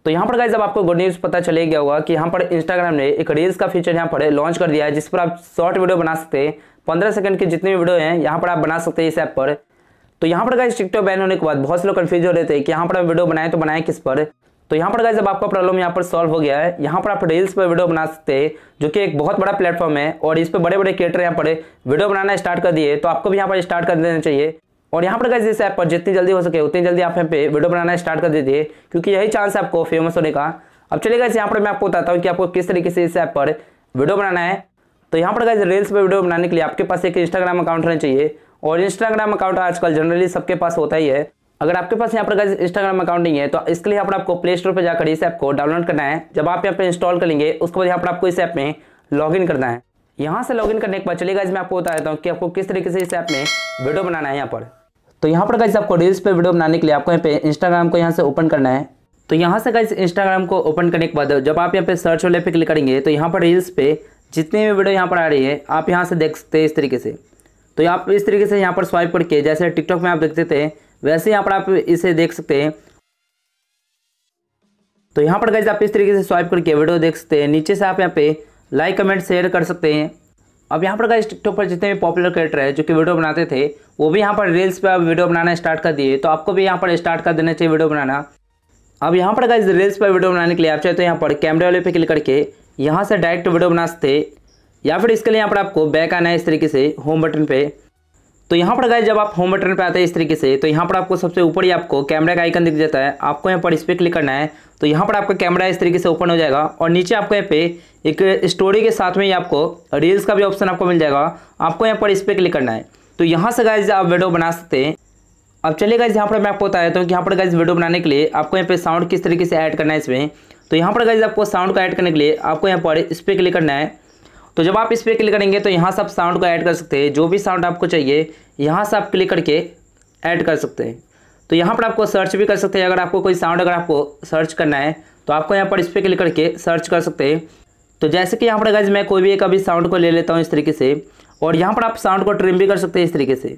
तो यहाँ पर गाइस अब आपको गुड न्यूज़ पता चले गया होगा कि यहाँ पर इंस्टाग्राम ने एक रील्स का फीचर यहाँ पर लॉन्च कर दिया है, जिस पर आप शॉर्ट वीडियो बना सकते हैं। 15 सेकंड की जितनी भी वीडियो हैं यहाँ पर आप बना सकते हैं इस ऐप पर। तो यहाँ पर गाइस टिकटॉक बैन होने के बाद बहुत से लोग कंफ्यूज हो रहे थे कि यहाँ पर हम वीडियो बनाएं तो बनाएं किस पर। तो यहाँ पर गाइस अब आपका प्रॉब्लम यहाँ पर सॉल्व हो गया है। यहाँ पर आप रील्स पर वीडियो बना सकते हैं, जो कि एक बहुत बड़ा प्लेटफॉर्म है और इस पर बड़े बड़े क्रिएटर यहाँ पर वीडियो बनाना स्टार्ट कर दिए। तो आपको भी यहाँ पर स्टार्ट कर देना चाहिए। और यहाँ पर गाइस इस ऐप पर जितनी जल्दी हो सके उतनी जल्दी आप यहाँ पे वीडियो बनाना स्टार्ट कर दीजिए, क्योंकि यही चांस है आपको फेमस होने का। अब चलिए गाइस यहाँ पर मैं आपको बताता हूँ कि आपको किस तरीके से इस ऐप पर वीडियो बनाना है। तो यहाँ पर गाइस रील्स पर वीडियो बनाने के लिए आपके पास एक इंस्टाग्राम अकाउंट होना चाहिए, और इंस्टाग्राम अकाउंट आजकल जनरली सबके पास होता ही है। अगर आपके पास यहाँ पर गाइस इंस्टाग्राम अकाउंट नहीं है तो इसके लिए यहाँ पर आपको प्ले स्टोर पर जाकर इस ऐप को डाउनलोड करना है। जब आप यहाँ पे इंस्टॉल करेंगे उसके बाद यहाँ पर आपको इस ऐप में लॉगिन करना है। यहाँ से लॉगिन करने के बाद चलिए गाइस मैं आपको बता देता हूँ कि आपको किस तरीके से इस ऐप में वीडियो बनाना है। यहाँ पर तो यहाँ पर गाइस आपको रील्स पे वीडियो बनाने के लिए आपको यहाँ पे इंस्टाग्राम को यहाँ से ओपन करना है। तो यहाँ से गाइस इंस्टाग्राम को ओपन करने के बाद जब आप यहाँ पे सर्च वाले पे क्लिक करेंगे तो यहाँ पर रील्स पे जितनी भी वीडियो यहाँ पर आ रही है आप यहाँ से देख सकते हैं इस तरीके से। तो आप इस तरीके से यहाँ पर स्वाइप करके जैसे टिकटॉक में आप देखते थे वैसे यहाँ पर आप इसे देख सकते हैं। तो यहाँ पर गाइस आप इस तरीके से स्वाइप करके वीडियो देख सकते हैं। नीचे से आप यहाँ पे लाइक कमेंट शेयर कर सकते हैं। अब यहाँ पर गाइस टिकटॉक पर जितने भी पॉपुलर क्रिएटर है जो कि वीडियो बनाते थे वो भी यहाँ पर रील्स पे आप वीडियो बनाना स्टार्ट कर दिए। तो आपको भी यहाँ पर स्टार्ट कर देना चाहिए वीडियो बनाना। अब यहाँ पर गाइस रील्स पर वीडियो बनाने के लिए आप चाहे तो यहाँ पर कैमरे वाले पे क्लिक करके यहाँ से डायरेक्ट वीडियो बना सकते हैं, या फिर इसके लिए यहाँ पर आपको बैक आना है इस तरीके से होम बटन पे। तो यहाँ पर गाइस जब आप होम बटन पे आते हैं इस तरीके से तो यहाँ पर आपको सबसे ऊपर ही आपको कैमरा का आइकन दिख जाता है। आपको यहाँ पर इस पर क्लिक करना है। तो यहाँ पर आपका कैमरा इस तरीके से ओपन हो जाएगा और नीचे आपको यहाँ पे एक स्टोरी के साथ में ही आपको रील्स का भी ऑप्शन आपको मिल जाएगा। आपको यहाँ पर इस पर क्लिक करना है। तो यहाँ से गाइस आप वीडियो बना सकते हैं। अब चलिए गाइस यहाँ पर मैं आपको बता देता हूँ कि यहाँ पर गाइस वीडियो बनाने के लिए आपको यहाँ पे साउंड किस तरीके से ऐड करना है इसमें। तो यहाँ पर गाइस आपको साउंड को ऐड करने के लिए आपको यहाँ पर इस पर क्लिक करना है। तो जब आप इस पर क्लिक करेंगे तो यहाँ से आप साउंड को ऐड कर सकते हैं। जो भी साउंड आपको चाहिए यहाँ से आप क्लिक करके ऐड कर सकते हैं। तो यहाँ पर आपको सर्च भी कर सकते हैं। अगर आपको कोई साउंड अगर आपको सर्च करना है तो आपको यहाँ पर इस पर क्लिक करके सर्च कर सकते हैं। तो जैसे कि यहाँ पर गाइस मैं कोई भी एक अभी साउंड को ले लेता हूँ इस तरीके से, और यहाँ पर आप साउंड को ट्रिम भी कर सकते हैं इस तरीके से।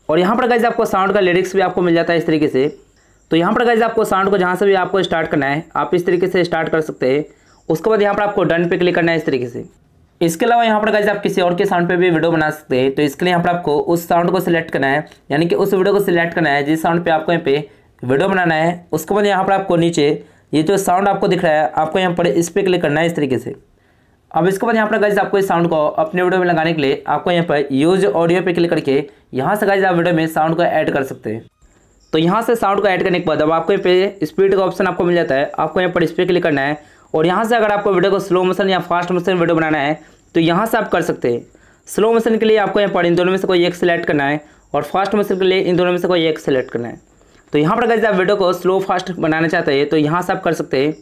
और यहाँ पर गाइस आपको साउंड का लिरिक्स भी आपको मिल जाता है इस तरीके से। तो यहाँ पर गाइस आपको साउंड को जहाँ से भी आपको स्टार्ट करना है आप इस तरीके से स्टार्ट कर सकते हैं। उसके बाद यहाँ पर आपको डन पे क्लिक करना है इस तरीके से। इसके अलावा यहाँ पर गाइस आप किसी और के साउंड पे भी वीडियो बना सकते हैं। तो इसके लिए यहाँ पर आपको उस साउंड को सिलेक्ट करना है, यानी कि उस वीडियो को सिलेक्ट करना है जिस साउंड पे आपको यहाँ पे वीडियो बनाना है। उसके बाद यहाँ पर आपको नीचे ये जो साउंड आपको दिख रहा है आपको यहाँ पर इस पर क्लिक करना है इस तरीके से। अब इसके बाद यहाँ पर गाइस आपको इस साउंड को अपने वीडियो में लगाने के लिए आपको यहाँ पर यूज ऑडियो पे क्लिक करके यहाँ से गाइस आप वीडियो में साउंड को ऐड कर सकते हैं। तो यहाँ से साउंड को ऐड करने के बाद अब आपको यहाँ पे स्पीड का ऑप्शन आपको मिल जाता है। आपको यहाँ पर इस पर क्लिक करना है, और यहाँ से अगर आपको वीडियो को स्लो मोशन या फास्ट मोशन वीडियो बनाना है तो यहाँ से आप कर सकते हैं। स्लो मोशन के लिए आपको यहाँ पर इन दोनों में से कोई एक सिलेक्ट करना है, और फास्ट मोशन के लिए इन दोनों में से कोई एक सिलेक्ट करना है। तो यहाँ पर गाइस आप वीडियो को स्लो फास्ट बनाना चाहते हैं तो यहाँ से आप कर सकते हैं।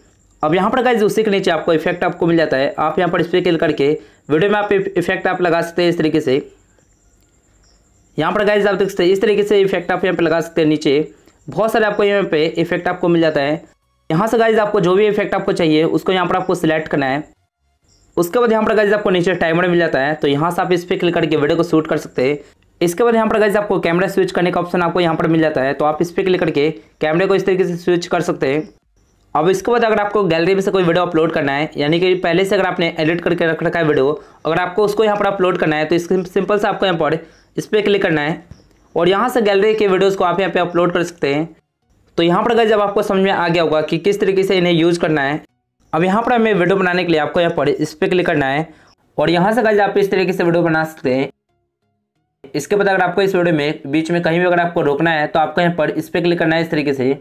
अब यहाँ पर गाइस उसी के नीचे आपको इफेक्ट आपको मिल जाता है। आप यहाँ पर इस पर क्लिक करके वीडियो में आप इफेक्ट आप लगा सकते हैं इस तरीके से। यहाँ पर गाइस आप देख सकते हैं इस तरीके से इफेक्ट आप यहाँ पे लगा सकते हैं। नीचे बहुत सारे आपको यहाँ पे इफेक्ट आपको मिल जाता है। यहाँ से गाइस आपको जो भी इफेक्ट आपको चाहिए उसको यहाँ पर आपको सिलेक्ट करना है। उसके बाद यहाँ पर गाइस आपको नीचे टाइमर मिल जाता है। तो यहाँ से आप इस पर क्लिक करके वीडियो को शूट कर सकते हैं। इसके बाद यहाँ पर गाइस आपको कैमरा स्विच करने का ऑप्शन आपको यहाँ पर मिल जाता है। तो आप इस पर क्लिक करके कैमरे को इस तरीके से स्विच कर सकते हैं। अब इसके बाद अगर आपको गैलरी में से कोई वीडियो अपलोड करना है, यानी कि पहले से अगर आपने एडिट करके रख रखा है वीडियो, अगर आपको उसको यहाँ पर अपलोड करना है तो सिंपल से आपको यहाँ पर इस पर क्लिक करना है, और यहाँ से गैलरी के वीडियोज़ को आप यहाँ पे अपलोड कर सकते हैं। तो यहाँ पर गाइस जब आपको समझ में आ गया होगा कि किस तरीके से इन्हें यूज़ करना है। अब यहाँ पर हमें वीडियो बनाने के लिए आपको यहाँ पर इस पर क्लिक करना है, और यहाँ से गाइस आप इस तरीके से वीडियो बना सकते हैं। इसके बाद अगर आपको इस वीडियो में बीच में कहीं भी अगर आपको रोकना है तो आपको यहाँ पर इस पर क्लिक करना है इस तरीके से।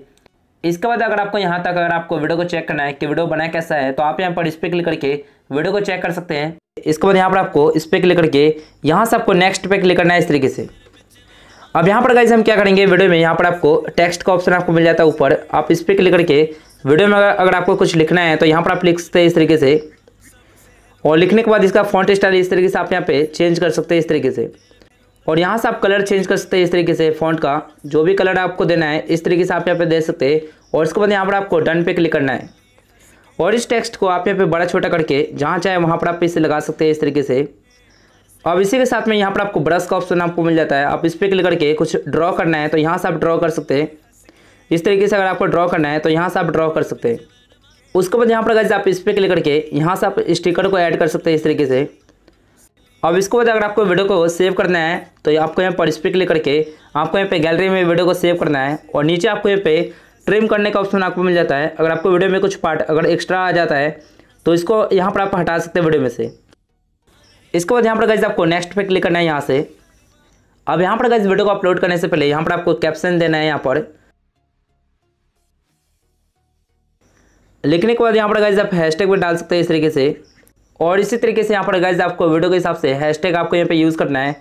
इसके बाद अगर आपको यहाँ तक अगर आपको वीडियो को चेक करना है कि वीडियो बनाया कैसा है तो आप यहाँ पर इस पर क्लिक करके वीडियो को चेक कर सकते हैं। इसके बाद यहाँ पर आपको इस पर क्लिक करके यहाँ से आपको नेक्स्ट पे क्लिक करना है इस तरीके से। अब यहाँ पर गाइस हम क्या करेंगे, वीडियो में यहाँ पर आपको टेक्स्ट का ऑप्शन आपको मिल जाता है ऊपर। आप इस पर क्लिक करके वीडियो में अगर आपको कुछ लिखना है तो यहाँ पर आप लिख सकते हैं इस तरीके से, और लिखने के बाद इसका फॉन्ट स्टाइल इस तरीके से आप यहाँ पे चेंज कर सकते हैं इस तरीके से। और यहाँ से आप कलर चेंज कर सकते हैं इस तरीके से। फॉन्ट का जो भी कलर आपको देना है इस तरीके से आप यहाँ पे दे सकते हैं। और इसके बाद यहाँ पर आपको डन पे क्लिक करना है, और इस टेक्स्ट को आप यहाँ पे बड़ा छोटा करके जहाँ चाहे वहाँ पर आप इसे लगा सकते हैं इस तरीके से। अब इसी के साथ में यहाँ पर आपको ब्रश का ऑप्शन आपको मिल जाता है। आप इस पर क्लिक करके कुछ ड्रॉ करना है तो यहाँ से आप ड्रॉ कर सकते हैं। इस तरीके से अगर आपको ड्रॉ करना है तो यहाँ से आप ड्रॉ कर सकते हैं। उसके बाद यहाँ पर गाइस आप इस पर क्लिक करके यहाँ से आप स्टिकर को ऐड कर सकते हैं इस तरीके से। अब इसके बाद अगर आपको वीडियो को सेव करना है तो आपको यहाँ पर इस पर क्लिक करके आपको यहाँ पे गैलरी में वीडियो को सेव करना है और नीचे आपको यहाँ पे ट्रिम करने का ऑप्शन आपको मिल जाता है। अगर आपको वीडियो में कुछ पार्ट अगर एक्स्ट्रा आ जाता है तो इसको यहाँ पर आप हटा सकते हैं वीडियो में से। इसके बाद यहाँ पर गाइस आपको नेक्स्ट पे क्लिक करना है यहाँ से। अब यहाँ पर गाइस वीडियो को अपलोड करने से पहले यहाँ पर आपको कैप्शन देना है। यहाँ पर लिखने के बाद यहाँ पर गाइस आप हैशटैग भी डाल सकते हैं इस तरीके से। और इसी तरीके से यहाँ पर गाइस आपको वीडियो के हिसाब से हैशटैग आपको यहाँ पे यूज़ करना है।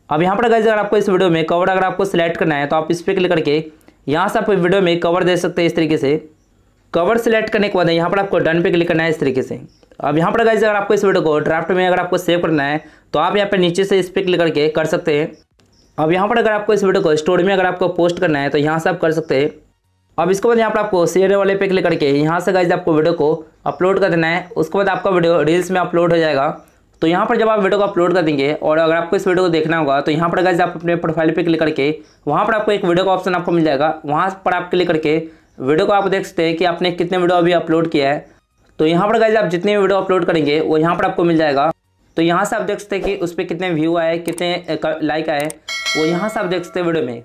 अब यहाँ पर गाइस अगर आपको इस वीडियो में कवर अगर आपको सिलेक्ट करना है तो आप इस पर क्लिक करके यहाँ से आप वीडियो में कवर दे सकते हैं इस तरीके से। कवर सिलेक्ट करने के बाद यहाँ पर आपको डन पे क्लिक करना है इस तरीके से। अब यहाँ पर गाइस अगर आपको इस वीडियो को ड्राफ्ट में अगर आपको सेव करना है तो आप यहाँ पर नीचे से इस पर क्लिक करके कर सकते हैं। अब यहाँ पर अगर आपको इस वीडियो को स्टोरी में अगर आपको पोस्ट करना है तो यहाँ से आप कर सकते हैं। अब इसके बाद यहाँ पर आपको शेयर वाले पे क्लिक करके यहाँ से गाइस आपको वीडियो को अपलोड कर देना है। उसके बाद आपका वीडियो रील्स में अपलोड हो जाएगा। तो यहाँ पर जब आप वीडियो को अपलोड कर देंगे और अगर आपको इस वीडियो को देखना होगा तो यहाँ पर गाइस आप अपने प्रोफाइल पे क्लिक करके वहाँ पर आपको एक वीडियो का ऑप्शन आपको मिल जाएगा। वहाँ पर आप क्लिक करके वीडियो को आप देख सकते हैं कि आपने कितने वीडियो अभी अपलोड किया है। तो यहाँ पर गाइस आप जितने भी वीडियो अपलोड करेंगे वो यहाँ पर आपको मिल जाएगा। तो यहाँ से आप देख सकते हैं कि उस पर कितने व्यू आए, कितने लाइक आए, वो यहाँ से आप देख सकते हैं वीडियो में।